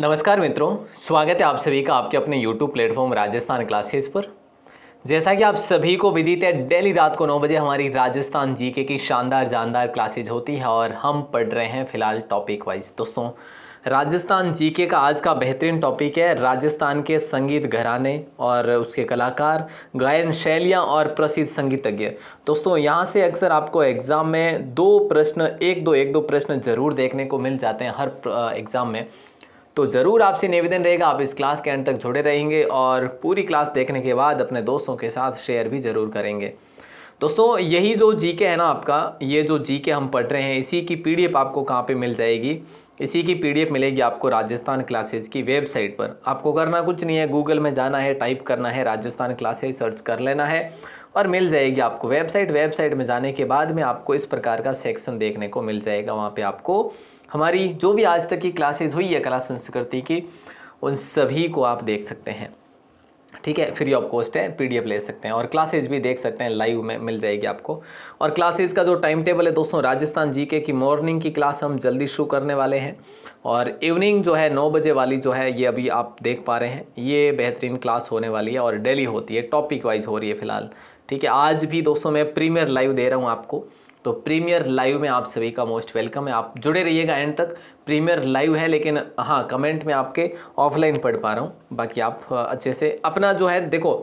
नमस्कार मित्रों, स्वागत है आप सभी का आपके अपने YouTube प्लेटफॉर्म राजस्थान क्लासेस पर। जैसा कि आप सभी को विदित है, डेली रात को 9 बजे हमारी राजस्थान जीके की शानदार जानदार क्लासेज होती है और हम पढ़ रहे हैं फिलहाल टॉपिक वाइज। दोस्तों, राजस्थान जीके का आज का बेहतरीन टॉपिक है राजस्थान के संगीत घराने और उसके कलाकार, गायन शैलियाँ और प्रसिद्ध संगीतज्ञ। दोस्तों, यहाँ से अक्सर आपको एग्ज़ाम में एक दो प्रश्न जरूर देखने को मिल जाते हैं हर एग्ज़ाम में। तो ज़रूर आपसे निवेदन रहेगा आप इस क्लास के अंत तक जुड़े रहेंगे और पूरी क्लास देखने के बाद अपने दोस्तों के साथ शेयर भी ज़रूर करेंगे। दोस्तों, यही जो जीके है ना आपका, ये जो जीके हम पढ़ रहे हैं, इसी की पीडीएफ आपको कहाँ पे मिल जाएगी? इसी की पीडीएफ मिलेगी आपको राजस्थान क्लासेज की वेबसाइट पर। आपको करना कुछ नहीं है, गूगल में जाना है, टाइप करना है राजस्थान क्लासेज, सर्च कर लेना है और मिल जाएगी आपको वेबसाइट में जाने के बाद में आपको इस प्रकार का सेक्शन देखने को मिल जाएगा। वहाँ पे आपको हमारी जो भी आज तक की क्लासेज हुई है कला संस्कृति की, उन सभी को आप देख सकते हैं। ठीक है, फ्री ऑफ कॉस्ट है, पीडीएफ ले सकते हैं और क्लासेज भी देख सकते हैं, लाइव में मिल जाएगी आपको। और क्लासेज का जो टाइम टेबल है दोस्तों, राजस्थान जीके की मॉर्निंग की क्लास हम जल्दी शुरू करने वाले हैं और इवनिंग जो है 9 बजे वाली जो है, ये अभी आप देख पा रहे हैं, ये बेहतरीन क्लास होने वाली है और डेली होती है, टॉपिक वाइज हो रही है फिलहाल। ठीक है, आज भी दोस्तों मैं प्रीमियर लाइव दे रहा हूँ आपको, तो प्रीमियर लाइव में आप सभी का मोस्ट वेलकम है। आप जुड़े रहिएगा एंड तक। प्रीमियर लाइव है लेकिन हाँ, कमेंट में आपके ऑफलाइन पढ़ पा रहा हूँ, बाकी आप अच्छे से अपना जो है देखो,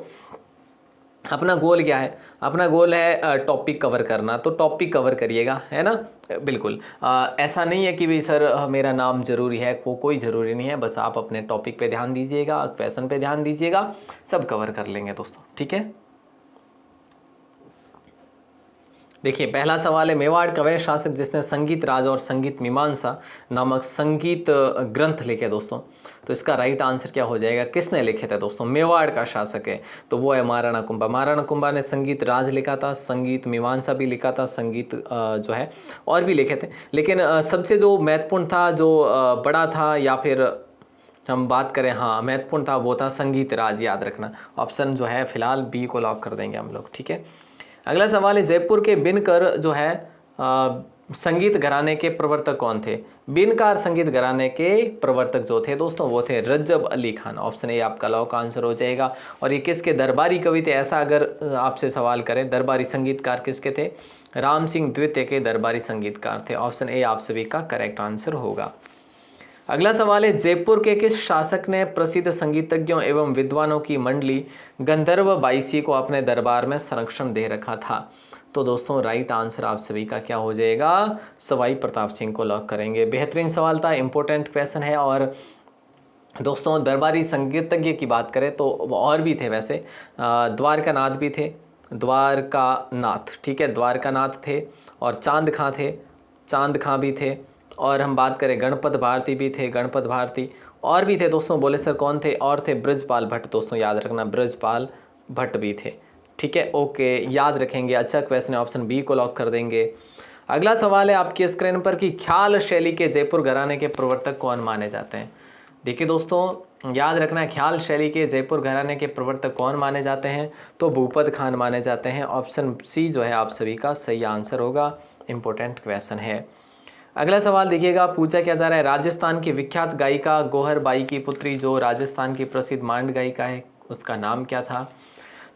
अपना गोल क्या है? अपना गोल है टॉपिक कवर करना, तो टॉपिक कवर करिएगा, है ना। बिल्कुल ऐसा नहीं है कि भाई सर मेरा नाम जरूरी है, कोई ज़रूरी नहीं है, बस आप अपने टॉपिक पे ध्यान दीजिएगा, क्वेश्चन पे ध्यान दीजिएगा, सब कवर कर लेंगे दोस्तों। ठीक है, देखिए पहला सवाल है, मेवाड़ का वह शासक जिसने संगीत राज और संगीत मीमांसा नामक संगीत ग्रंथ लिखे दोस्तों? तो इसका राइट आंसर क्या हो जाएगा? किसने लिखे थे दोस्तों? मेवाड़ का शासक है तो वो है महाराणा कुंभा। महाराणा कुंभा ने संगीत राज लिखा था, संगीत मीमांसा भी लिखा था, संगीत जो है और भी लिखे थे, लेकिन सबसे जो महत्वपूर्ण था, जो बड़ा था, या फिर हम बात करें, हाँ महत्वपूर्ण था, वो था संगीत राज। याद रखना, ऑप्शन जो है फिलहाल बी को लॉक कर देंगे हम लोग। ठीक है, अगला सवाल है, जयपुर के बिनकर जो है संगीत घराने के प्रवर्तक कौन थे? बिनकार संगीत घराने के प्रवर्तक जो थे दोस्तों, वो थे रज्जब अली खान। ऑप्शन ए आपका लॉक आंसर हो जाएगा। और ये किसके दरबारी कवि थे? ऐसा अगर आपसे सवाल करें, दरबारी संगीतकार किसके थे? राम सिंह द्वितीय के दरबारी संगीतकार थे। ऑप्शन ए आप सभी का करेक्ट आंसर होगा। अगला सवाल है, जयपुर के किस शासक ने प्रसिद्ध संगीतज्ञों एवं विद्वानों की मंडली गंधर्व बाईसी को अपने दरबार में संरक्षण दे रखा था? तो दोस्तों राइट आंसर आप सभी का क्या हो जाएगा? सवाई प्रताप सिंह को लॉक करेंगे। बेहतरीन सवाल था, इंपॉर्टेंट क्वेश्चन है। और दोस्तों दरबारी संगीतज्ञ की बात करें तो और भी थे वैसे, द्वारकानाथ भी थे, द्वारकानाथ, ठीक है, द्वारकानाथ थे, और चांद खां थे, चांद खां भी थे, और हम बात करें गणपत भारती भी थे, गणपत भारती, और भी थे दोस्तों। बोले सर कौन थे? और थे ब्रजपाल भट्ट दोस्तों, याद रखना ब्रजपाल भट्ट भी थे। ठीक है, ओके, याद रखेंगे। अच्छा क्वेश्चन है, ऑप्शन बी को लॉक कर देंगे। अगला सवाल है आपकी स्क्रीन पर कि ख्याल शैली के जयपुर घराने के प्रवर्तक कौन माने जाते हैं? देखिए दोस्तों, याद रखना है, ख्याल शैली के जयपुर घराने के प्रवर्तक कौन माने जाते हैं? तो भूपत खान माने जाते हैं। ऑप्शन सी जो है आप सभी का सही आंसर होगा। इंपॉर्टेंट क्वेश्चन है। अगला सवाल देखिएगा, पूछा क्या जा रहा है, राजस्थान की विख्यात गायिका गौहर बाई की पुत्री जो राजस्थान की प्रसिद्ध मांड गायिका है, उसका नाम क्या था?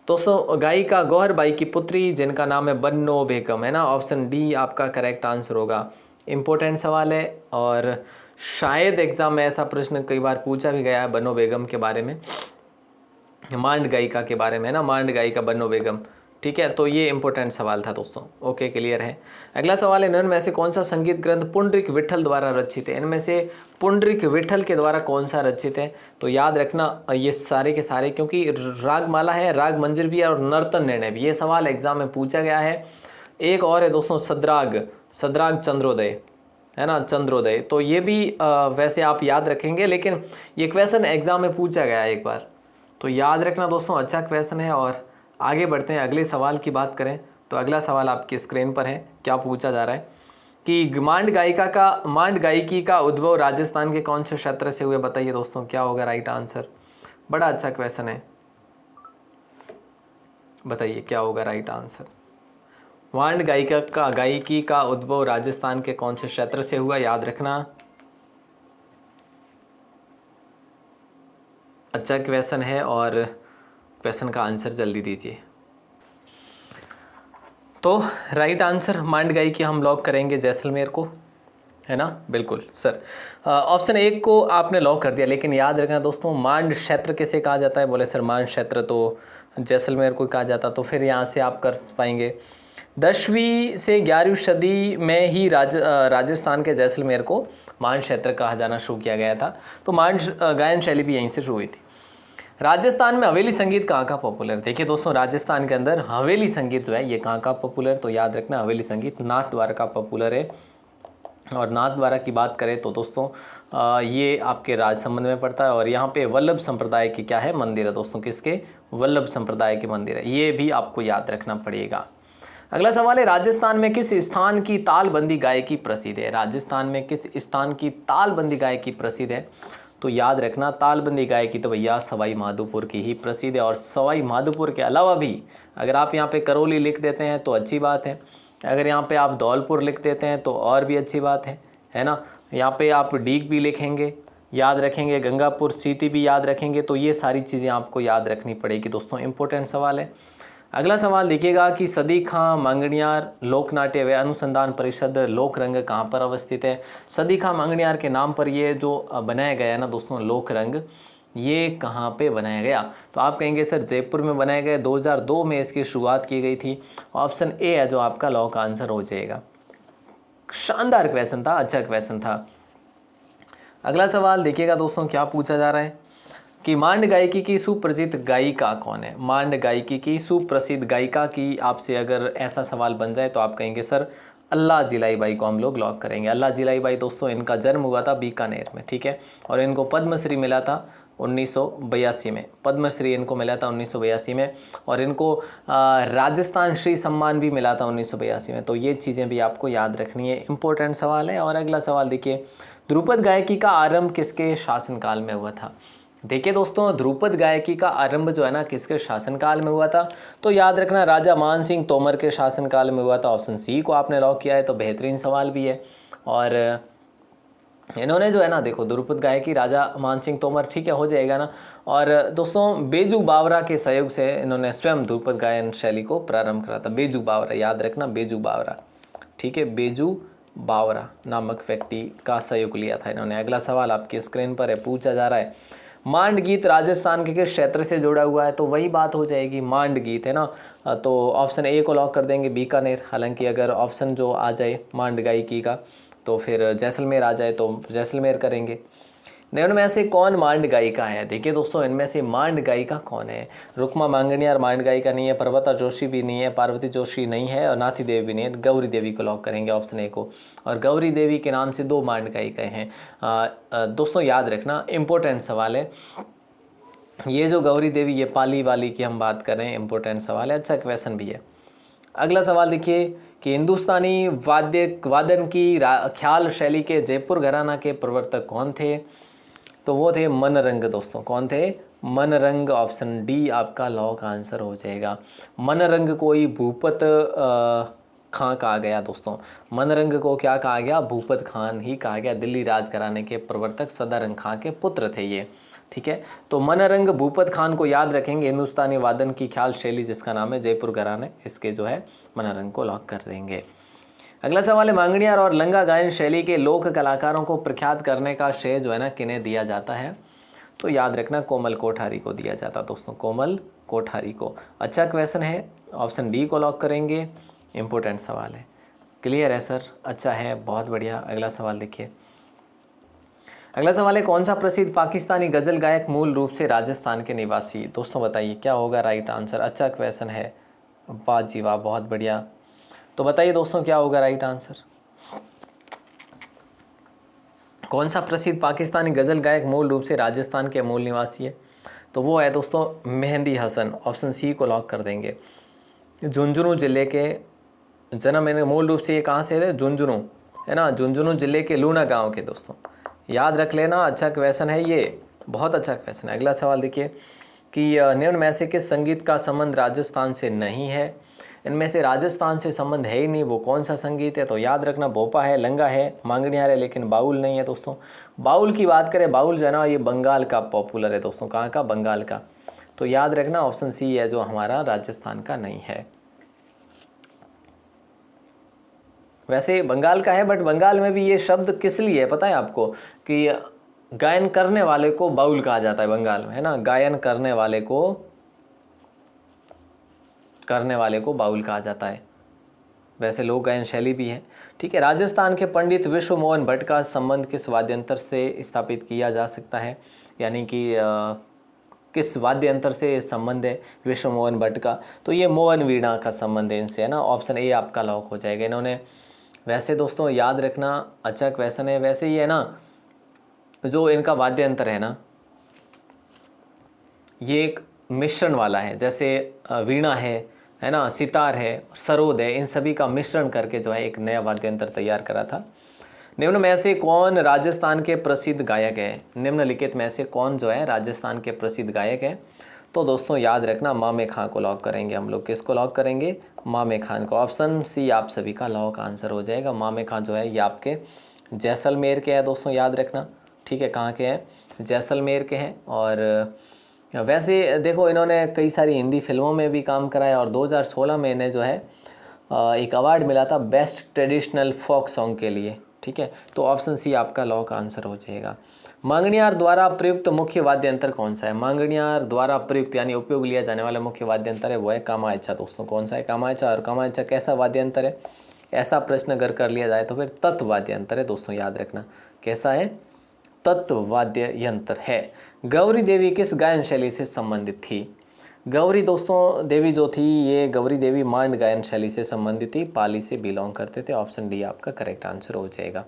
दोस्तों गायिका गौहर बाई की पुत्री जिनका नाम है बन्नो बेगम, है ना। ऑप्शन डी आपका करेक्ट आंसर होगा। इंपॉर्टेंट सवाल है और शायद एग्जाम में ऐसा प्रश्न कई बार पूछा भी गया है बन्नो बेगम के बारे में, मांड गायिका के बारे में, है ना, मांड गायिका बन्नो बेगम। ठीक है, तो ये इंपॉर्टेंट सवाल था दोस्तों। ओके, क्लियर है। अगला सवाल है, इनमें में से कौन सा संगीत ग्रंथ पुंडरीक विठल द्वारा रचित है? इनमें से पुंडरीक विठल के द्वारा कौन सा रचित है? तो याद रखना ये सारे के सारे, क्योंकि रागमाला है, राग मंजरी भी है और नर्तन निर्णय भी, ये सवाल एग्जाम में पूछा गया है। एक और है दोस्तों, सद्राग चंद्रोदय, है ना, चंद्रोदय। तो ये भी वैसे आप याद रखेंगे, लेकिन ये क्वेश्चन एग्जाम में पूछा गया है एक बार, तो याद रखना दोस्तों। अच्छा क्वेश्चन है। और आगे बढ़ते हैं, अगले सवाल की बात करें तो अगला सवाल आपकी स्क्रीन पर है। क्या पूछा जा रहा है कि मांड गायिकी का उद्भव राजस्थान के कौन से क्षेत्र से हुए? बताइए दोस्तों, क्या होगा राइट आंसर? बड़ा अच्छा क्वेश्चन है, बताइए क्या होगा राइट आंसर? मांड गायिकी का उद्भव राजस्थान के कौन से क्षेत्र से हुआ? याद रखना। अच्छा क्वेश्चन है और क्वेश्चन का आंसर जल्दी दीजिए। तो राइट आंसर मांड गायकी हम लॉक करेंगे जैसलमेर को, है ना, बिल्कुल सर। ऑप्शन 1 को आपने लॉक कर दिया, लेकिन याद रखना दोस्तों मांड क्षेत्र किसे कहा जाता है, बोले सर मांड क्षेत्र तो जैसलमेर को कहा जाता, तो फिर यहाँ से आप कर पाएंगे 10वीं से 11वीं सदी में ही राजस्थान के जैसलमेर को मांड क्षेत्र कहा जाना शुरू किया गया था। तो मांड गायन शैली भी यहीं से शुरू हुई थी। राजस्थान में हवेली संगीत कहाँ का पॉपुलर, देखिए दोस्तों राजस्थान के अंदर हवेली संगीत जो है ये कहाँ का पॉपुलर, तो याद रखना हवेली संगीत नाथद्वारा का पॉपुलर है। और नाथद्वारा की बात करें तो दोस्तों ये आपके राजसमंद में पड़ता है, और यहाँ पे वल्लभ संप्रदाय की क्या है, मंदिर है दोस्तों, किसके, वल्लभ संप्रदाय के मंदिर है, ये भी आपको याद रखना पड़ेगा। अगला सवाल है राजस्थान में किस स्थान की तालबंदी गायकी प्रसिद्ध है, राजस्थान में किस स्थान की तालबंदी गायकी प्रसिद्ध है, तो याद रखना तालबंदी गायकी तो भैया सवाई माधोपुर की ही प्रसिद्ध है। और सवाई माधोपुर के अलावा भी अगर आप यहाँ पे करौली लिख देते हैं तो अच्छी बात है, अगर यहाँ पे आप धौलपुर लिख देते हैं तो और भी अच्छी बात है ना। यहाँ पे आप डीग भी लिखेंगे, याद रखेंगे, गंगापुर सिटी भी याद रखेंगे, तो ये सारी चीज़ें आपको याद रखनी पड़ेगी दोस्तों, इंपॉर्टेंट सवाल है। अगला सवाल देखिएगा कि सदी खां मांगणियार लोक नाट्य व अनुसंधान परिषद लोक रंग कहाँ पर अवस्थित है, सदी खां मांगणियार के नाम पर ये जो बनाया गया है ना दोस्तों लोक रंग, ये कहाँ पे बनाया गया, तो आप कहेंगे सर जयपुर में बनाया गया, 2002 में इसकी शुरुआत की गई थी। ऑप्शन ए है जो आपका लॉ का आंसर हो जाएगा। शानदार क्वेश्चन था, अच्छा क्वेश्चन था। अगला सवाल देखिएगा दोस्तों क्या पूछा जा रहा है कि मांड गायकी की सुप्रसिद्ध गायिका कौन है, मांड गायकी की सुप्रसिद्ध गायिका की आपसे अगर ऐसा सवाल बन जाए तो आप कहेंगे सर अल्लाह जिलाई बाई को हम लोग लॉक करेंगे। अल्लाह जिलाई बाई दोस्तों इनका जन्म हुआ था बीकानेर में, ठीक है, और इनको पद्मश्री मिला था 1982 में, पद्मश्री इनको मिला था 1982 में, और इनको राजस्थान श्री सम्मान भी मिला था 1982 में, तो ये चीज़ें भी आपको याद रखनी है, इंपॉर्टेंट सवाल है। और अगला सवाल देखिए ध्रुपद गायकी का आरंभ किसके शासनकाल में हुआ था, देखिए दोस्तों ध्रुपद गायकी का आरंभ जो है ना किसके शासनकाल में हुआ था, तो याद रखना राजा मान सिंह तोमर के शासनकाल में हुआ था। ऑप्शन सी को आपने लॉक किया है, तो बेहतरीन सवाल भी है। और इन्होंने जो है ना देखो ध्रुपद गायकी राजा मान सिंह तोमर, ठीक है, हो जाएगा ना। और दोस्तों बेजू बावरा के सहयोग से इन्होंने स्वयं ध्रुपद गायन शैली को प्रारंभ करा था। बेजू बावरा, याद रखना बेजू बावरा, ठीक है, बेजू बावरा नामक व्यक्ति का सहयोग लिया था इन्होंने। अगला सवाल आपकी स्क्रीन पर है, पूछा जा रहा है मांड गीत राजस्थान के किस क्षेत्र से जुड़ा हुआ है, तो वही बात हो जाएगी मांड गीत, है ना। तो ऑप्शन ए को लॉक कर देंगे बीकानेर, हालांकि अगर ऑप्शन जो आ जाए मांड गायकी का तो फिर जैसलमेर आ जाए तो जैसलमेर करेंगे। इनमें से कौन मांड गायिका है, देखिए दोस्तों इनमें से मांड गायिका कौन है, रुक्मा मांगणियार मांड गायिका नहीं है, पर्वता जोशी भी नहीं है, पार्वती जोशी नहीं है, और नाथी देवी भी नहीं है, गौरी देवी को लॉक करेंगे ऑप्शन ए को। और गौरी देवी के नाम से 2 मांड गायिकाएँ हैं दोस्तों, याद रखना इंपॉर्टेंट सवाल है ये जो गौरी देवी, ये पाली वाली की हम बात कर रहे हैं, इंपॉर्टेंट सवाल है, अच्छा क्वेश्चन भी है। अगला सवाल देखिए कि हिंदुस्तानी वादन की ख्याल शैली के जयपुर घराना के प्रवर्तक कौन थे, तो वो थे मनरंग दोस्तों, कौन थे, मनरंग। ऑप्शन डी आपका लॉ का आंसर हो जाएगा। मनरंग को ही भूपत खां कहा गया दोस्तों, मनरंग को क्या कहा गया, भूपत खान ही कहा गया। दिल्ली राज घराने के प्रवर्तक सदारंग खां के पुत्र थे ये, ठीक है। तो मनरंग भूपत खान को याद रखेंगे, हिंदुस्तानी वादन की ख्याल शैली जिसका नाम है जयपुर घराने, इसके जो है मनरंग को लॉक कर देंगे। अगला सवाल है मांगणियार और लंगा गायन शैली के लोक कलाकारों को प्रख्यात करने का श्रेय जो है ना किन्हें दिया जाता है, तो याद रखना कोमल कोठारी को दिया जाता दोस्तों, कोमल कोठारी को। अच्छा क्वेश्चन है, ऑप्शन डी को लॉक करेंगे, इंपॉर्टेंट सवाल है। क्लियर है सर, अच्छा है, बहुत बढ़िया। अगला सवाल देखिए, अगला सवाल है कौन सा प्रसिद्ध पाकिस्तानी गजल गायक मूल रूप से राजस्थान के निवासी, दोस्तों बताइए क्या होगा राइट आंसर। अच्छा क्वेश्चन है, वाह जी वाह, बहुत बढ़िया। तो बताइए दोस्तों क्या होगा राइट आंसर, कौन सा प्रसिद्ध पाकिस्तानी गजल गायक मूल रूप से राजस्थान के मूल निवासी है, तो वो है दोस्तों मेहंदी हसन। ऑप्शन सी को लॉक कर देंगे। झुंझुनू जिले के जन्म इन्हें मूल रूप से ये कहाँ से थे, झुंझुनू, है ना, झुंझुनू जिले के लूना गांव के दोस्तों, याद रख लेना। अच्छा क्वेश्चन है ये, बहुत अच्छा क्वेश्चन है। अगला सवाल देखिए कि निम्न में से किस संगीत का संबंध राजस्थान से नहीं है, इनमें से राजस्थान से संबंध है ही नहीं, वो कौन सा संगीत है? तो याद रखना, भोपा है, लंगा है, मांगणियार है, लेकिन बाउल नहीं है दोस्तों। बाउल की बात करें, बाउल जो है ना ये बंगाल का पॉपुलर है दोस्तों। कहाँ का? बंगाल का। तो याद रखना ऑप्शन सी है जो हमारा राजस्थान का नहीं है। वैसे बंगाल का है, बट बंगाल में भी ये शब्द किस लिए है पता है आपको? कि गायन करने वाले को बाउल कहा जाता है बंगाल में, है ना। गायन करने वाले को बाउल कहा जाता है। वैसे लोक गायन शैली भी है, ठीक है। राजस्थान के पंडित विश्व मोहन भट्ट का संबंध किस वाद्यंत्र से स्थापित किया जा सकता है? यानी कि किस वाद्यंत्र से संबंध है विश्व मोहन भट्ट का? तो ये मोहन वीणा का संबंध है इनसे, है ना। ऑप्शन ए आपका लॉक हो जाएगा। इन्होंने वैसे दोस्तों याद रखना, अच्छा क्वेश्चन है। वैसे ये है ना, जो इनका वाद्य यंत्र है ना, ये एक मिश्रण वाला है। जैसे वीणा है ना, सितार है, सरोद है, इन सभी का मिश्रण करके जो है एक नया वाद्य यंत्र तैयार करा था। निम्न में से कौन राजस्थान के प्रसिद्ध गायक है? निम्नलिखित में से कौन जो है राजस्थान के प्रसिद्ध गायक है? तो दोस्तों याद रखना, मामे खां को लॉक करेंगे हम लोग। किसको लॉक करेंगे? मामे खान को। ऑप्शन सी आप सभी का लॉक आंसर हो जाएगा। मामे खां जो है ये आपके जैसलमेर के हैं दोस्तों, याद रखना, ठीक है। कहाँ के हैं? जैसलमेर के हैं। और वैसे देखो, इन्होंने कई सारी हिंदी फिल्मों में भी काम करा है, और 2016 में इन्हें जो है एक अवार्ड मिला था बेस्ट ट्रेडिशनल फोक सॉन्ग के लिए, ठीक है। तो ऑप्शन सी आपका लॉक आंसर हो जाएगा। मांगणियार द्वारा प्रयुक्त मुख्य वाद्य यंत्र कौन सा है? मांगणियार द्वारा प्रयुक्त यानी उपयोग लिया जाने वाला मुख्य वाद्य यंत्र है वो है कामायचा दोस्तों। कौन सा है? कामायचा। और कामायचा कैसा वाद्य यंत्र है? ऐसा प्रश्न अगर कर लिया जाए तो फिर तत्व वाद्य यंत्र है दोस्तों, याद रखना। कैसा है? तत्व वाद्य यंत्र है। गौरी देवी किस गायन शैली से संबंधित थी? गौरी दोस्तों देवी जो थी, ये गौरी देवी मांड गायन शैली से संबंधित थी, पाली से बिलोंग करते थे। ऑप्शन डी आपका करेक्ट आंसर हो जाएगा।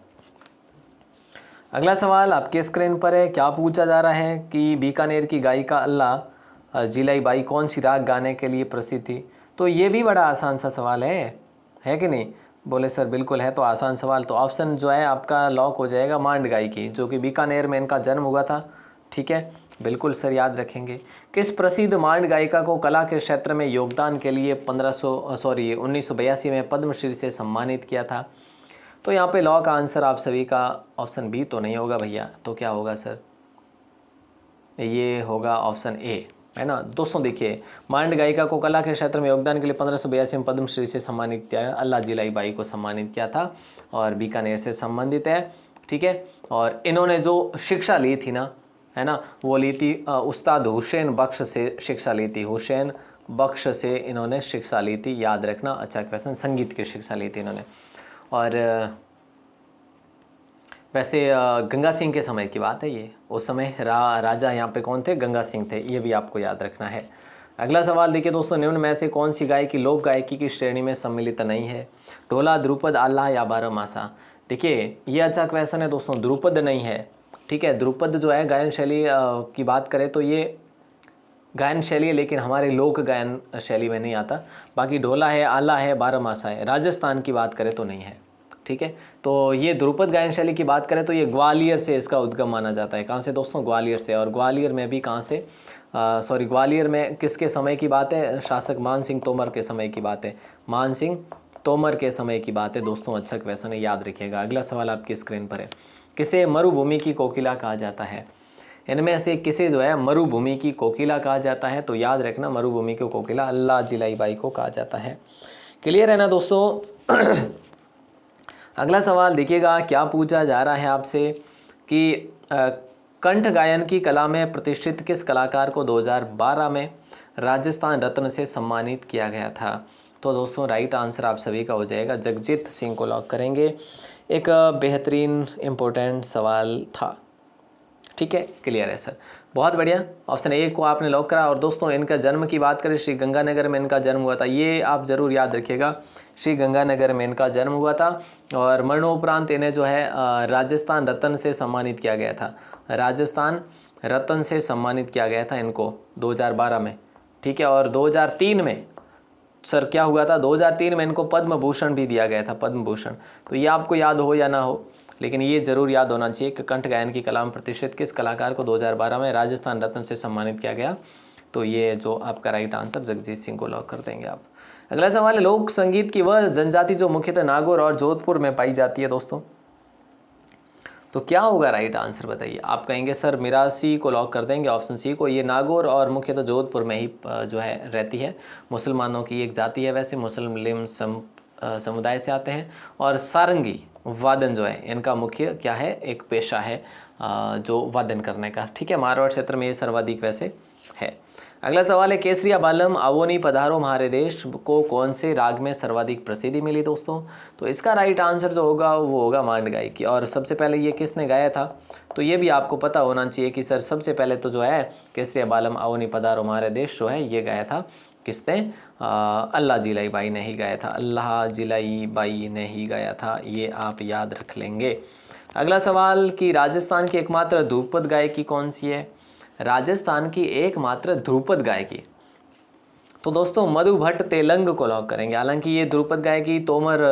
अगला सवाल आपके स्क्रीन पर है। क्या पूछा जा रहा है कि बीकानेर की गायिका अल्लाह जिलाई बाई कौन सी राग गाने के लिए प्रसिद्ध थी? तो ये भी बड़ा आसान सा सवाल है कि नहीं? बोले सर बिल्कुल है। तो आसान सवाल, तो ऑप्शन जो है आपका लॉक हो जाएगा मांड गायिकी, जो कि बीकानेर में इनका जन्म हुआ था, ठीक है। बिल्कुल सर, याद रखेंगे। किस प्रसिद्ध मांड गायिका को कला के क्षेत्र में योगदान के लिए 1982 में पद्मश्री से सम्मानित किया था? तो यहाँ पे लॉ का आंसर आप सभी का ऑप्शन बी तो नहीं होगा भैया, तो क्या होगा सर? ये होगा ऑप्शन ए, है ना। दोस्तों देखिए, मांड गायिका को कला के क्षेत्र में योगदान के लिए 1582 में पद्मश्री से सम्मानित किया है। अल्लाह जिलाई बाई को सम्मानित किया था, और बीकानेर से संबंधित है, ठीक है। और इन्होंने जो शिक्षा ली थी ना, है ना, वो ली थी उस्ताद हुसैन बख्श से शिक्षा ली थी। हुसैन बख्श से इन्होंने शिक्षा ली थी, याद रखना। अच्छा क्वेश्चन, संगीत की शिक्षा ली थी इन्होंने। और वैसे गंगा सिंह के समय की बात है ये, उस समय राजा यहाँ पे कौन थे? गंगा सिंह थे, ये भी आपको याद रखना है। अगला सवाल देखिए दोस्तों, निम्न में से कौन सी गायकी लोक गायकी की श्रेणी में सम्मिलित नहीं है? ढोला, ध्रुपद, आल्हा या बारहमासा? देखिए ये अच्छा क्वेश्चन है दोस्तों। ध्रुपद नहीं है, ठीक है। ध्रुपद जो है गायन शैली की बात करें तो ये गायन शैली है, लेकिन हमारे लोक गायन शैली में नहीं आता। बाकी ढोला है, आला है, बारहमासा है। राजस्थान की बात करें तो नहीं है, ठीक है। तो ये ध्रुपद गायन शैली की बात करें तो ये ग्वालियर से इसका उद्गम माना जाता है। कहाँ से दोस्तों? ग्वालियर से। और ग्वालियर में भी कहाँ से? ग्वालियर में किसके समय की बात है? शासक मान सिंह तोमर के समय की बात है। मान सिंह तोमर के समय की बात है दोस्तों। अच्छा क्वेश्चन है, याद रखिएगा। अगला सवाल आपकी स्क्रीन पर है। किसे मरुभूमि की कोकिला कहा जाता है? इनमें से किसे जो है मरुभूमि की कोकिला कहा जाता है? तो याद रखना, मरुभूमि की कोकिला अल्लाह जिलाई बाई को कहा जाता है। क्लियर है ना दोस्तों? अगला सवाल देखिएगा, क्या पूछा जा रहा है आपसे कि कंठ गायन की कला में प्रतिष्ठित किस कलाकार को 2012 में राजस्थान रत्न से सम्मानित किया गया था? तो दोस्तों राइट आंसर आप सभी का हो जाएगा जगजीत सिंह को लॉक करेंगे। एक बेहतरीन इम्पोर्टेंट सवाल था, ठीक है। क्लियर है सर, बहुत बढ़िया। ऑप्शन ए को आपने लॉक करा। और दोस्तों इनका जन्म की बात करें, श्री गंगानगर में इनका जन्म हुआ था। ये आप ज़रूर याद रखिएगा, श्री गंगानगर में इनका जन्म हुआ था। और मरणोपरांत इन्हें जो है राजस्थान रत्न से सम्मानित किया गया था। राजस्थान रत्न से सम्मानित किया गया था इनको 2012 में, ठीक है। और 2003 में सर क्या हुआ था? 2003 में इनको पद्म भूषण भी दिया गया था, पद्म भूषण। तो ये आपको याद हो या ना हो, लेकिन ये जरूर याद होना चाहिए कि कंठ गायन की कला में प्रतिष्ठित किस कलाकार को 2012 में राजस्थान रत्न से सम्मानित किया गया? तो ये जो आपका राइट आंसर जगजीत सिंह को लॉक कर देंगे आप। अगला सवाल है, लोक संगीत की वह जनजाति जो मुख्यतः नागौर और जोधपुर में पाई जाती है दोस्तों, तो क्या होगा राइट आंसर बताइए। आप कहेंगे सर मिरासी को लॉक कर देंगे, ऑप्शन सी को। ये नागौर और मुख्यतः जोधपुर में ही जो है रहती है, मुसलमानों की एक जाति है, वैसे मुस्लिम समुदाय से आते हैं। और सारंगी वादन जो है इनका मुख्य क्या है, एक पेशा है जो वादन करने का, ठीक है। मारवाड़ क्षेत्र में ये सर्वाधिक वैसे है। अगला सवाल है, केसरिया बालम आवोनी पधारो हमारे देश को कौन से राग में सर्वाधिक प्रसिद्धि मिली दोस्तों, तो इसका राइट आंसर जो होगा वो होगा मांड गाय की। और सबसे पहले ये किसने गाया था, तो ये भी आपको पता होना चाहिए कि सर सबसे पहले तो जो है केसरिया बालम आवोनी पधारो हमारे देश जो है ये गाया था किसने, अल्लाह जिलाई बाई ने ही गाया था, अल्लाह जिलाई बाई ने ही गाया था, ये आप याद रख लेंगे। अगला सवाल कि राजस्थान की एकमात्र ध्रुपद गायकी कौन सी है, राजस्थान की एकमात्र ध्रुपद गायकी, तो दोस्तों मधु भट्ट तेलंग को लॉक करेंगे। हालांकि ये ध्रुपद गायकी तोमर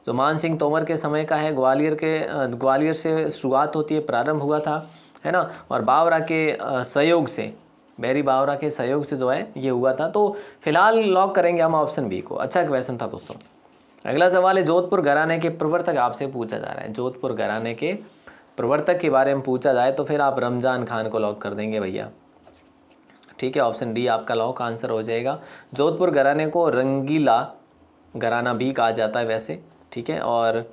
जो मान सिंह तोमर के समय का है, ग्वालियर से शुरुआत होती है, प्रारंभ हुआ था, है ना। और बावरा के सहयोग से, बैरी बावरा के सहयोग से जो है ये हुआ था। तो फिलहाल लॉक करेंगे हम ऑप्शन बी को। अच्छा क्वेश्चन था दोस्तों। अगला सवाल है, जोधपुर घराने के प्रवर्तक आपसे पूछा जा रहा है, जोधपुर घराने के प्रवर्तक के बारे में पूछा जाए तो फिर आप रमजान खान को लॉक कर देंगे भैया, ठीक है। ऑप्शन डी आपका लॉक आंसर हो जाएगा। जोधपुर घराने को रंगीला घराना भी कहा जाता है वैसे, ठीक है। और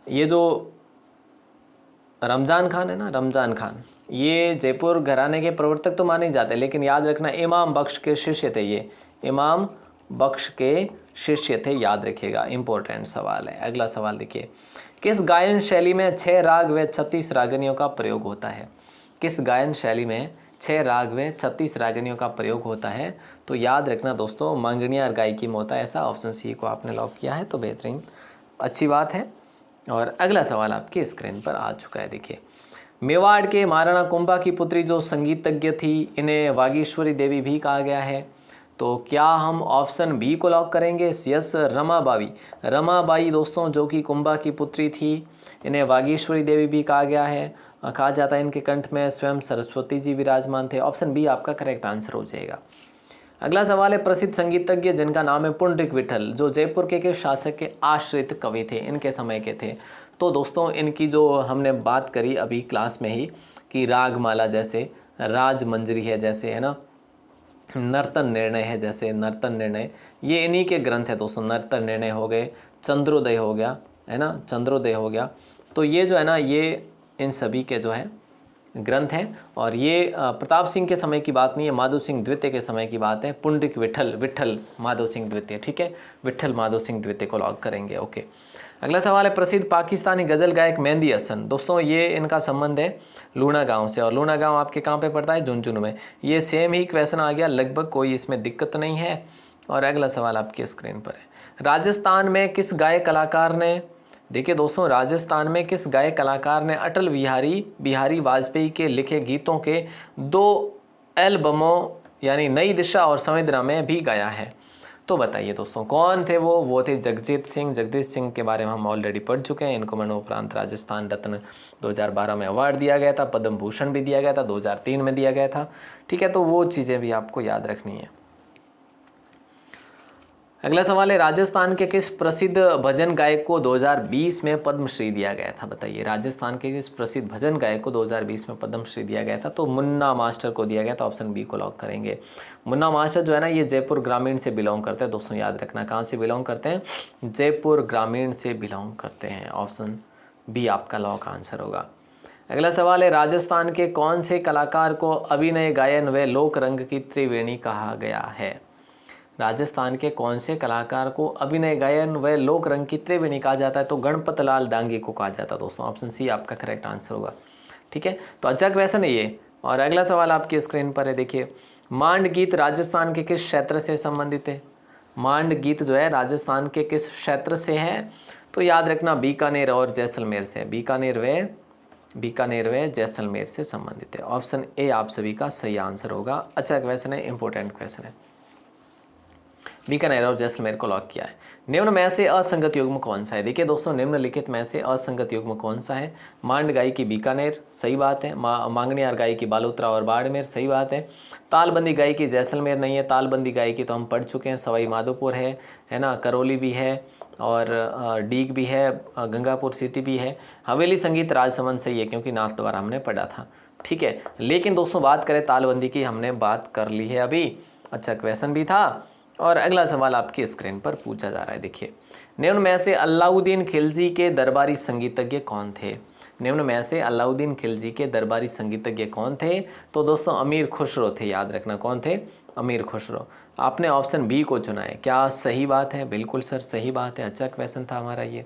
ये जो रमज़ान खान है ना, रमज़ान खान, ये जयपुर घराने के प्रवर्तक तो माने जाते हैं, लेकिन याद रखना इमाम बख्श के शिष्य थे, ये इमाम बख्श के शिष्य थे, याद रखिएगा, इंपॉर्टेंट सवाल है। अगला सवाल देखिए, किस गायन शैली में 6 राग व 36 रागनियों का प्रयोग होता है, किस गायन शैली में 6 राग व 36 रागनियों का प्रयोग होता है, तो याद रखना दोस्तों मांगणियार गायकी में होता है ऐसा। ऑप्शन सी को आपने लॉक किया है तो बेहतरीन, अच्छी बात है। और अगला सवाल आपकी स्क्रीन पर आ चुका है, देखिए, मेवाड़ के महाराणा कुंभा की पुत्री जो संगीतज्ञ थी, इन्हें वागीश्वरी देवी भी कहा गया है, तो क्या हम ऑप्शन बी को लॉक करेंगे, यस रमाबाई। रमाबाई दोस्तों जो कि कुंभा की पुत्री थी, इन्हें वागीश्वरी देवी भी कहा गया है, कहा जाता है इनके कंठ में स्वयं सरस्वती जी विराजमान थे। ऑप्शन बी आपका करेक्ट आंसर हो जाएगा। अगला सवाल है, प्रसिद्ध संगीतज्ञ जिनका नाम है पुंडरीक विठल, जो जयपुर के शासक के आश्रित कवि थे, इनके समय के थे। तो दोस्तों इनकी जो हमने बात करी अभी क्लास में ही कि रागमाला जैसे, राजमंजरी है जैसे, है ना, नर्तन निर्णय है जैसे, नर्तन निर्णय ये इन्हीं के ग्रंथ है दोस्तों। नर्तन निर्णय हो गए, चंद्रोदय हो गया, है ना, चंद्रोदय हो गया, तो ये जो है ना ये इन सभी के जो है ग्रंथ हैं। और ये प्रताप सिंह के समय की बात नहीं है, माधो सिंह द्वितीय के समय की बात है। पुंडरीक विठल माधो सिंह द्वितीय, ठीक है, विठल माधो सिंह द्वितीय को लॉक करेंगे। ओके, अगला सवाल है, प्रसिद्ध पाकिस्तानी गज़ल गायक मेहंदी हसन, दोस्तों ये इनका संबंध है लूणा गांव से, और लूणा गांव आपके कहाँ पे पड़ता है, झुंझुनू में। ये सेम ही क्वेश्चन आ गया लगभग, कोई इसमें दिक्कत नहीं है। और अगला सवाल आपकी स्क्रीन पर है, राजस्थान में किस गायक कलाकार ने, देखिए दोस्तों राजस्थान में किस गायक कलाकार ने अटल बिहारी वाजपेयी के लिखे गीतों के 2 एल्बमों यानी नई दिशा और संवेदना में भी गाया है, तो बताइए दोस्तों कौन थे वो थे जगदीश सिंह के बारे में हम ऑलरेडी पढ़ चुके हैं। इनको मरणोपरांत राजस्थान रत्न 2012 में अवार्ड दिया गया था, पद्म भूषण भी दिया गया था, 2003 में दिया गया था, ठीक है। तो वो चीज़ें भी आपको याद रखनी है। अगला सवाल है, राजस्थान के किस प्रसिद्ध भजन गायक को 2020 में पद्मश्री दिया गया था, बताइए। राजस्थान के किस प्रसिद्ध भजन गायक को 2020 में पद्मश्री दिया गया था, तो मुन्ना मास्टर को दिया गया था। ऑप्शन बी को लॉक करेंगे। मुन्ना मास्टर जो है ना ये जयपुर ग्रामीण से बिलोंग करते हैं दोस्तों, याद रखना कहाँ से बिलोंग करते हैं, जयपुर ग्रामीण से बिलोंग करते हैं। ऑप्शन बी आपका लॉक आंसर होगा। अगला सवाल है, राजस्थान के कौन से कलाकार को अभिनय गायन व लोक रंग की त्रिवेणी कहा गया है, राजस्थान के कौन से कलाकार को अभिनय गायन व लोक रंग की त्रिवेणी कहा जाता है, तो गणपत लाल डांगे को कहा जाता है दोस्तों। ऑप्शन सी आपका करेक्ट आंसर होगा, ठीक है। तो अच्छा क्वेश्चन है ये। और अगला सवाल आपकी स्क्रीन पर है, देखिए, मांड गीत राजस्थान के किस क्षेत्र से संबंधित है, मांड गीत जो है राजस्थान के किस क्षेत्र से है, तो याद रखना बीकानेर और जैसलमेर से, बीकानेर व जैसलमेर से संबंधित है। ऑप्शन ए आप सभी का सही आंसर होगा। अच्छा क्वेश्चन है, इंपॉर्टेंट क्वेश्चन है। बीकानेर और जैसलमेर को लॉक किया है। निम्न में से असंगत युग्म कौन सा है? देखिए दोस्तों, निम्नलिखित में से असंगत युग्म कौन सा है? मांड गाय की बीकानेर, सही बात है। मांगनियार गाय की बालोतरा और बाड़मेर, सही बात है। तालबंदी गाय की जैसलमेर नहीं है। तालबंदी गाय की तो हम पढ़ चुके हैं, सवाई माधोपुर है ना, करौली भी है और डीग भी है, गंगापुर सिटी भी है। हवेली संगीत राजसमंद सही है क्योंकि नाथ द्वारा हमने पढ़ा था, ठीक है। लेकिन दोस्तों बात करें तालबंदी की, हमने बात कर ली है अभी। अच्छा क्वेश्चन भी था। और अगला सवाल आपकी स्क्रीन पर पूछा जा रहा है, देखिए। निम्न में से अलाउद्दीन खिलजी के दरबारी संगीतज्ञ कौन थे? निम्न में से अलाउद्दीन खिलजी के दरबारी संगीतज्ञ कौन थे? तो दोस्तों अमीर खुसरो थे, याद रखना कौन थे? अमीर खुसरो। आपने ऑप्शन बी को चुना है, क्या सही बात है? बिल्कुल सर सही बात है। अच्छा क्वेश्चन था हमारा ये।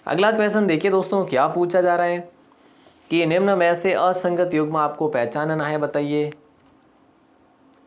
अगला क्वेश्चन देखिए दोस्तों, क्या पूछा जा रहा है कि निम्न में से असंगत युग्म आपको पहचानना है, बताइए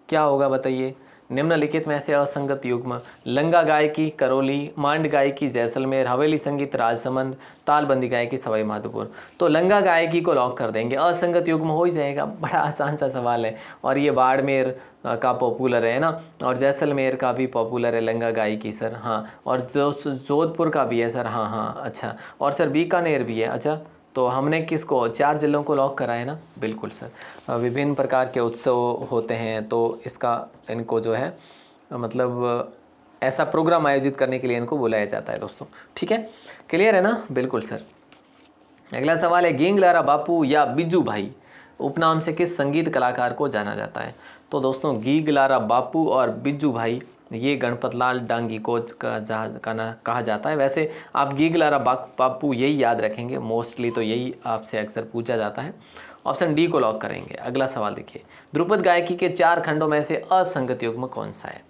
क्या होगा, बताइए। निम्नलिखित में से असंगत युग्म, लंगा गाय की करौली, मांड गाय की जैसलमेर, हवेली संगीत राजसमंद, तालबंदी गाय की सवाई माधोपुर। तो लंगा गायकी को लॉक कर देंगे, असंगत युग्म हो ही जाएगा। बड़ा आसान सा सवाल है और ये बाड़मेर का पॉपुलर है ना, और जैसलमेर का भी पॉपुलर है लंगा गायकी सर, हाँ। और जोधपुर का भी है सर, हाँ हाँ। अच्छा, और सर बीकानेर भी है। अच्छा, तो हमने किसको, 4 जिलों को लॉक करा है ना? बिल्कुल सर। विभिन्न प्रकार के उत्सव होते हैं तो इसका इनको जो है मतलब ऐसा प्रोग्राम आयोजित करने के लिए इनको बुलाया जाता है दोस्तों, ठीक है। क्लियर है ना? बिल्कुल सर। अगला सवाल है, गींगलारा बापू या बिज्जू भाई उपनाम से किस संगीत कलाकार को जाना जाता है? तो दोस्तों गींगलारा बापू और बिज्जू भाई ये गणपत लाल डांगी को कहा जाता है। वैसे आप गींगलारा बापू यही याद रखेंगे, मोस्टली तो यही आपसे अक्सर पूछा जाता है। ऑप्शन डी को लॉक करेंगे। अगला सवाल देखिए, ध्रुपद गायकी के 4 खंडों में से असंगत युग्म कौन सा है?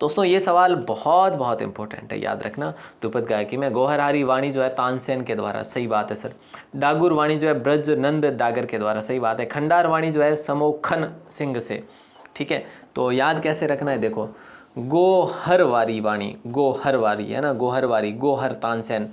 दोस्तों ये सवाल बहुत बहुत इंपॉर्टेंट है, याद रखना। ध्रुपद गायकी में गौहरहारी वाणी जो है तानसेन के द्वारा, सही बात है सर। डागुर वाणी जो है ब्रज नंद डागर के द्वारा, सही बात है। खंडार वाणी जो है समोखन सिंह से, ठीक है। तो याद कैसे रखना है, देखो, गोहरवारी वाणी, गोहरवारी है ना, गोहरवारी, गोहर तानसेन,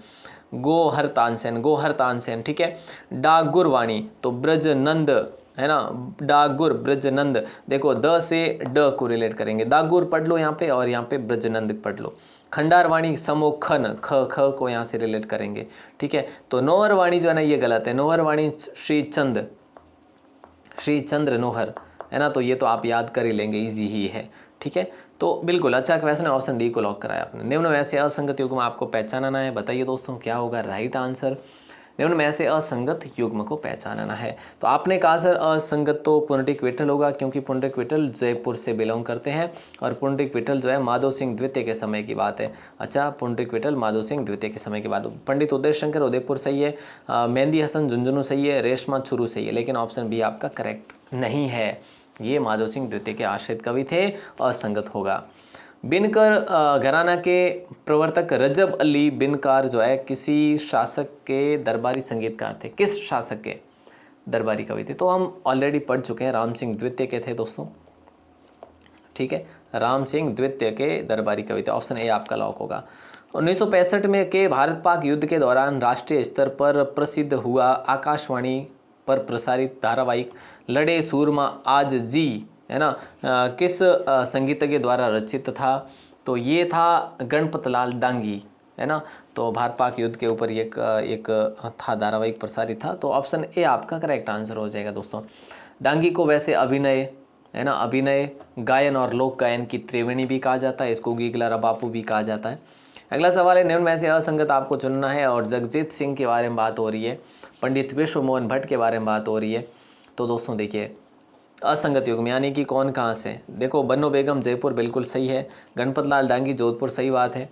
गोहर तानसेन, गोहर तानसेन, ठीक है। डागुर वाणी तो ब्रज नंद है ना, डागुर ब्रजनंद। देखो द से ड को रिलेट करेंगे, दागुर पढ़ लो यहाँ पे और यहाँ पे ब्रजनंद पढ़ लो। खंडारवाणी समोखन, ख ख को यहाँ से रिलेट करेंगे, ठीक है। तो नोहरवाणी जो है ना ये गलत है, नोहरवाणी श्री चंद्र नोहर है ना, तो ये तो आप याद कर ही लेंगे, इजी ही है, ठीक है। तो बिल्कुल अच्छा क्वेश्चन है, ऑप्शन डी को लॉक कराया आपने। निम्न में से असंगत युग्म आपको पहचानना है, बताइए दोस्तों क्या होगा राइट आंसर? निम्न में से असंगत युग्म को पहचानना है। तो आपने कहा सर असंगत तो पुंडरीक विठल होगा क्योंकि पुंडरीक विठल जयपुर से बिलोंग करते हैं और पुंडरीक विठल जो है माधव सिंह द्वितीय के समय की बात है। अच्छा, पुंडरीक विठल माधव सिंह द्वितीय के समय की बात। पंडित उदय शंकर उदयपुर सही है, मेहंदी हसन झुंझुनू सही है, रेशमा छुरू सही है, लेकिन ऑप्शन बी आपका करेक्ट नहीं है। ये माधव सिंह द्वितीय के आश्रित कवि थे, असंगत होगा। बिनकर घराना के प्रवर्तक रजब अली बिनकार जो है किसी शासक के दरबारी संगीतकार थे, किस शासक के दरबारी कवि थे? तो हम ऑलरेडी पढ़ चुके हैं, राम सिंह द्वितीय के थे दोस्तों, ठीक है। राम सिंह द्वितीय के दरबारी कवि थे, ऑप्शन ए आपका लॉक होगा। 1965 में के भारत पाक युद्ध के दौरान राष्ट्रीय स्तर पर प्रसिद्ध हुआ आकाशवाणी पर प्रसारित धारावाहिक लड़े सूरमा आज जी है ना, किस संगीतज्ञ द्वारा रचित था? तो ये था गणपत लाल डांगी है ना। तो भारत पाक युद्ध के ऊपर एक था धारावाहिक प्रसारित था, तो ऑप्शन ए आपका करेक्ट आंसर हो जाएगा दोस्तों। डांगी को वैसे अभिनय है ना, अभिनय गायन और लोक गायन की त्रिवेणी भी कहा जाता है, इसको गीगलारा बापू भी कहा जाता है। अगला सवाल है, निम्न में से असंगत आपको चुनना है और जगजीत सिंह के बारे में बात हो रही है, पंडित विश्व मोहन भट्ट के बारे में बात हो रही है। तो दोस्तों देखिए असंगत युग्म यानी कि कौन कहाँ से, देखो बन्नो बेगम जयपुर बिल्कुल सही है, गणपत लाल डांगी जोधपुर सही बात है,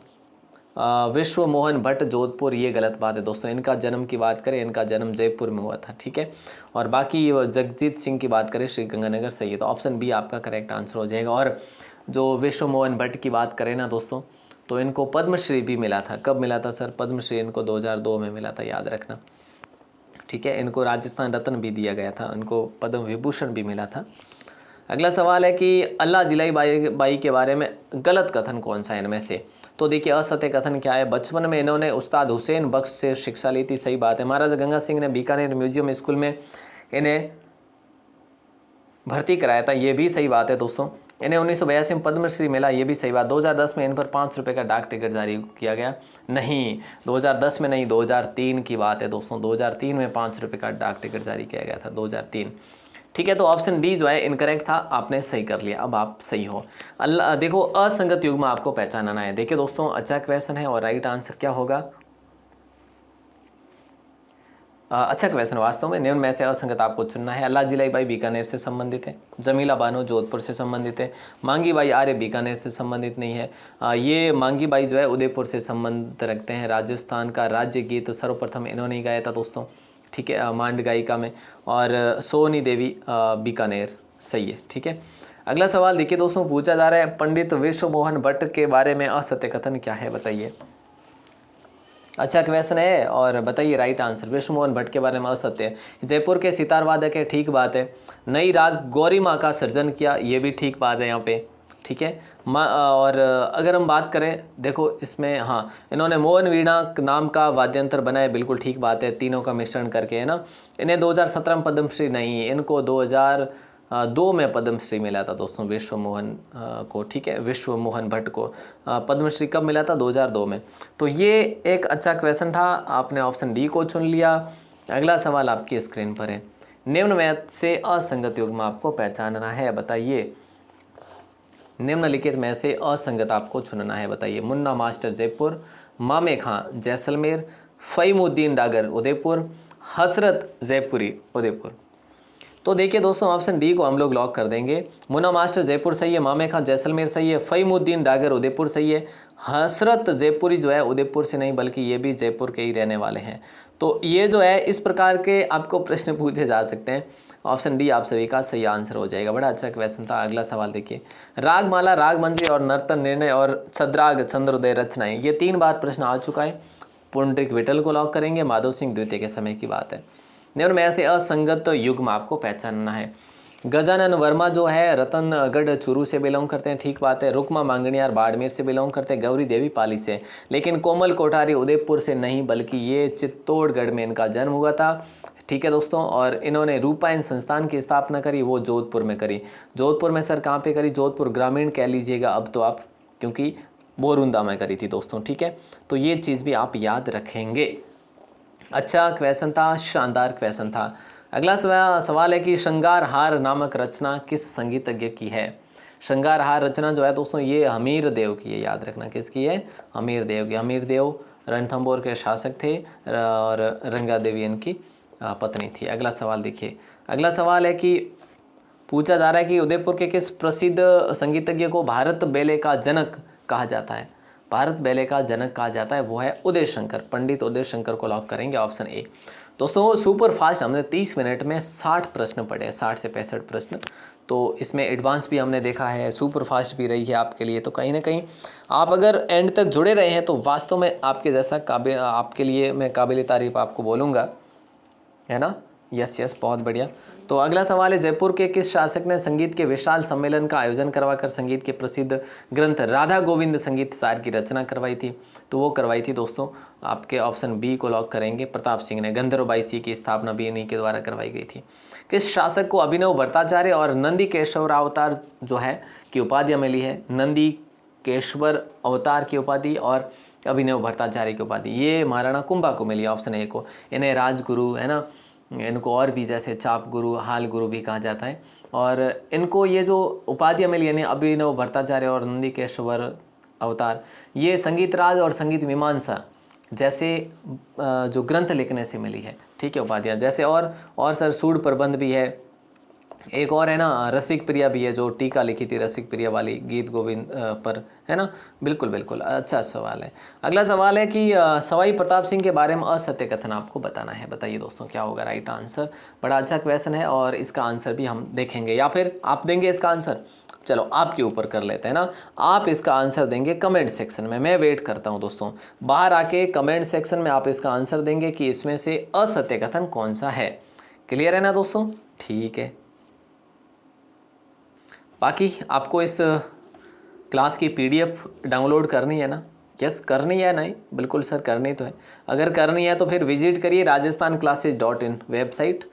विश्व मोहन भट्ट जोधपुर ये गलत बात है दोस्तों। इनका जन्म की बात करें, इनका जन्म जयपुर में हुआ था, ठीक है। और बाकी जगजीत सिंह की बात करें श्रीगंगानगर सही है, तो ऑप्शन बी आपका करेक्ट आंसर हो जाएगा। और जो विश्व मोहन भट्ट की बात करें ना दोस्तों, तो इनको पद्मश्री भी मिला था। कब मिला था सर? पद्मश्री इनको 2002 में मिला था, याद रखना, ठीक है। इनको राजस्थान रत्न भी दिया गया था, इनको पद्म विभूषण भी मिला था। अगला सवाल है कि अल्लाह जिलाई बाई के बारे में गलत कथन कौन सा है इनमें से? तो देखिए असत्य कथन क्या है, बचपन में इन्होंने उस्ताद हुसैन बख्श से शिक्षा ली थी, सही बात है। महाराजा गंगा सिंह ने बीकानेर म्यूजियम स्कूल में इन्हें भर्ती कराया था, ये भी सही बात है दोस्तों। इन्हें 1982 में पद्मश्री मिला, ये भी सही बात। 2010 में इन पर 5 रुपये का डाक टिकट जारी किया गया, नहीं 2010 में नहीं, 2003 की बात है दोस्तों। 2003 में 5 रुपये का डाक टिकट जारी किया गया था, 2003। ठीक है, तो ऑप्शन डी जो है इनकरेक्ट था, आपने सही कर लिया, अब आप सही हो। अल्लाह देखो, असंगत युग्म आपको पहचानना है। देखिए दोस्तों, अच्छा क्वेश्चन है और राइट आंसर क्या होगा? अच्छा क्वेश्चन वास्तव में। निम्न में से असंगत आपको चुनना है। अल्लाह जिलाई बाई बीकानेर से संबंधित है, जमीला बानो जोधपुर से संबंधित है, मांगी बाई आर्य बीकानेर से संबंधित नहीं है, ये मांगी बाई जो है उदयपुर से संबंध रखते हैं। राजस्थान का राज्य गीत सर्वप्रथम इन्होंने ही गाया था दोस्तों, ठीक है, मांड गायिका में। और सोनी देवी बीकानेर, सही है, ठीक है। अगला सवाल देखिए दोस्तों, पूछा जा रहा है पंडित विश्व मोहन भट्ट के बारे में असत्य कथन क्या है, बताइए। अच्छा क्वेश्चन है और बताइए राइट आंसर। विश्व मोहन भट्ट के बारे में असत्य है, जयपुर के सितार वादक है, ठीक बात है। नई राग गौरी माँ का सृजन किया, ये भी ठीक बात है यहाँ पे, ठीक है। और अगर हम बात करें, देखो इसमें हाँ, इन्होंने मोहन वीणा नाम का वाद्यंत्र बनाया, बिल्कुल ठीक बात है, तीनों का मिश्रण करके, है ना। इन्हें 2017 में पद्मश्री नहीं, इनको 2002 में पद्मश्री मिला था दोस्तों, विश्व मोहन को, ठीक है, विश्व मोहन भट्ट को पद्मश्री कब मिला था? 2002 में। तो ये एक अच्छा क्वेश्चन था, आपने ऑप्शन डी को चुन लिया। अगला सवाल आपकी स्क्रीन पर है, निम्न में से असंगत युग्म आपको पहचानना है, बताइए। निम्नलिखित में से असंगत आपको चुनना है, बताइए। मुन्ना मास्टर जयपुर, मामे खां जैसलमेर, फ़हीमुद्दीन डागर उदयपुर, हसरत जयपुरी उदयपुर। तो देखिए दोस्तों, ऑप्शन डी को हम लोग लॉक कर देंगे। मुन्ना मास्टर जयपुर सही है, मामे खां जैसलमेर सही है, फ़हीमुद्दीन डागर उदयपुर सही है, हसरत जयपुरी जो है उदयपुर से नहीं बल्कि ये भी जयपुर के ही रहने वाले हैं। तो ये जो है इस प्रकार के आपको प्रश्न पूछे जा सकते हैं। ऑप्शन डी आप सभी का सही आंसर हो जाएगा। बड़ा अच्छा क्वेश्चन था। अगला सवाल देखिए, रागमाला, रागमंजरी और नर्तन निर्णय और छद्राग चंद्रोदय रचनाएं, ये 3 बार प्रश्न आ चुका है। पुंडरीक विठल को लॉक करेंगे, माधव सिंह द्वितीय के समय की बात है। निम्न में ऐसे असंगत युग्म आपको पहचानना है। गजानन वर्मा जो है रतनगढ़ चूरू से बिलोंग करते हैं, ठीक बात है। रुकमा मांगणियार बाड़मेर से बिलोंग करते हैं, गौरी देवी पाली से। लेकिन कोमल कोठारी उदयपुर से नहीं बल्कि ये चित्तौड़गढ़ में इनका जन्म हुआ था, ठीक है दोस्तों। और इन्होंने रूपायन संस्थान की स्थापना करी, वो जोधपुर में करी। जोधपुर में सर कहाँ पे करी? जोधपुर ग्रामीण कह लीजिएगा अब तो आप, क्योंकि बोरुंदा में करी थी दोस्तों, ठीक है। तो ये चीज़ भी आप याद रखेंगे। अच्छा क्वेश्चन था, शानदार क्वेश्चन था। अगला सवाल है कि श्रृंगार हार नामक रचना किस संगीतज्ञ की है? श्रृंगार हार रचना जो है दोस्तों ये हमीर देव की है, याद रखना किसकी है? हमीर देव की। हमीर देव रणथंभौर के शासक थे और रंगा देवी इनकी पत्नी थी। अगला सवाल देखिए, अगला सवाल है कि पूछा जा रहा है कि उदयपुर के किस प्रसिद्ध संगीतज्ञ को भारत बेले का जनक कहा जाता है? भारत बेले का जनक कहा जाता है, वो है उदय शंकर, पंडित उदय शंकर को लॉक करेंगे, ऑप्शन ए। दोस्तों सुपर फास्ट हमने 30 मिनट में 60 प्रश्न पढ़े, 60 से 65 प्रश्न। तो इसमें एडवांस भी हमने देखा है, सुपर फास्ट भी रही है आपके लिए। तो कहीं ना कहीं आप अगर एंड तक जुड़े रहे हैं तो वास्तव में आपके जैसा आपके लिए मैं काबिल तारीफ आपको बोलूँगा, है ना। यस यस, बहुत बढ़िया। तो अगला सवाल है, जयपुर के किस शासक ने संगीत के विशाल सम्मेलन का आयोजन करवाकर संगीत के प्रसिद्ध ग्रंथ राधा गोविंद संगीत सार की रचना करवाई थी? तो वो करवाई थी दोस्तों, आपके ऑप्शन बी को लॉक करेंगे, प्रताप सिंह ने। गंधर्व सी की स्थापना भी इन्हीं के द्वारा करवाई गई थी। किस शासक को अभिनव भट्टाचार्य और नंदी केशवर अवतार जो है की उपाधियाँ मिली है? नंदी केशवर अवतार की उपाधि और अभिनव भट्टाचार्य की उपाधि, ये महाराणा कुंभा को मिली, ऑप्शन ए को। इन्हें राजगुरु, है ना, इनको और भी जैसे चाप गुरु, हाल गुरु भी कहा जाता है। और इनको ये जो उपाधियाँ मिली यानी अभिनव भट्टाचार्य और नंदी केशवर अवतार, ये संगीत राज और संगीत मीमांसा जैसे जो ग्रंथ लिखने से मिली है, ठीक है, उपाधियाँ। जैसे और सर सूड प्रबंध भी है, एक और है ना रसिक प्रिया भी है, जो टीका लिखी थी रसिक प्रिया वाली गीत गोविंद पर, है ना। बिल्कुल बिल्कुल, अच्छा सवाल है। अगला सवाल है कि सवाई प्रताप सिंह के बारे में असत्य कथन आपको बताना है, बताइए दोस्तों क्या होगा राइट आंसर। बड़ा अच्छा क्वेश्चन है और इसका आंसर भी हम देखेंगे, या फिर आप देंगे इसका आंसर? चलो आपके ऊपर कर लेते हैं ना, आप इसका आंसर देंगे कमेंट सेक्शन में। मैं वेट करता हूँ दोस्तों, बाहर आके कमेंट सेक्शन में आप इसका आंसर देंगे कि इसमें से असत्य कथन कौन सा है। क्लियर है ना दोस्तों? ठीक है। बाकी आपको इस क्लास की PDF डाउनलोड करनी है ना? यस करनी है, नहीं बिल्कुल सर करनी तो है। अगर करनी है तो फिर विजिट करिए rajasthanclasses.in वेबसाइट,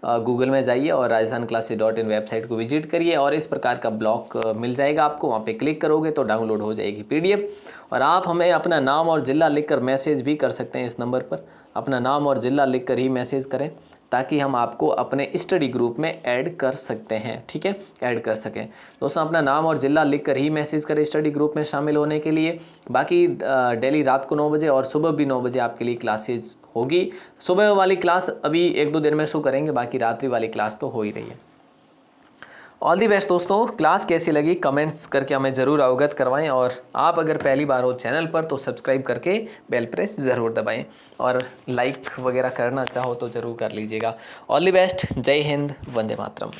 गूगल में जाइए और rajasthanclasses.in वेबसाइट को विजिट करिए और इस प्रकार का ब्लॉग मिल जाएगा आपको। वहाँ पे क्लिक करोगे तो डाउनलोड हो जाएगी PDF। और आप हमें अपना नाम और ज़िला लिखकर मैसेज भी कर सकते हैं। इस नंबर पर अपना नाम और ज़िला लिखकर ही मैसेज करें ताकि हम आपको अपने स्टडी ग्रुप में ऐड कर सकते हैं। ठीक है, ऐड कर सकें। दोस्तों अपना नाम और ज़िला लिखकर ही मैसेज करें स्टडी ग्रुप में शामिल होने के लिए। बाकी डेली रात को 9 बजे और सुबह भी 9 बजे आपके लिए क्लासेज होगी। सुबह वाली क्लास अभी 1-2 दिन में शुरू करेंगे, बाकी रात्रि वाली क्लास तो हो ही रही है। ऑल दी बेस्ट दोस्तों। क्लास कैसी लगी कमेंट्स करके हमें ज़रूर अवगत करवाएं और आप अगर पहली बार हो चैनल पर तो सब्सक्राइब करके बेल प्रेस ज़रूर दबाएं और लाइक वगैरह करना चाहो तो ज़रूर कर लीजिएगा। All the best. जय हिंद, वंदे मातरम।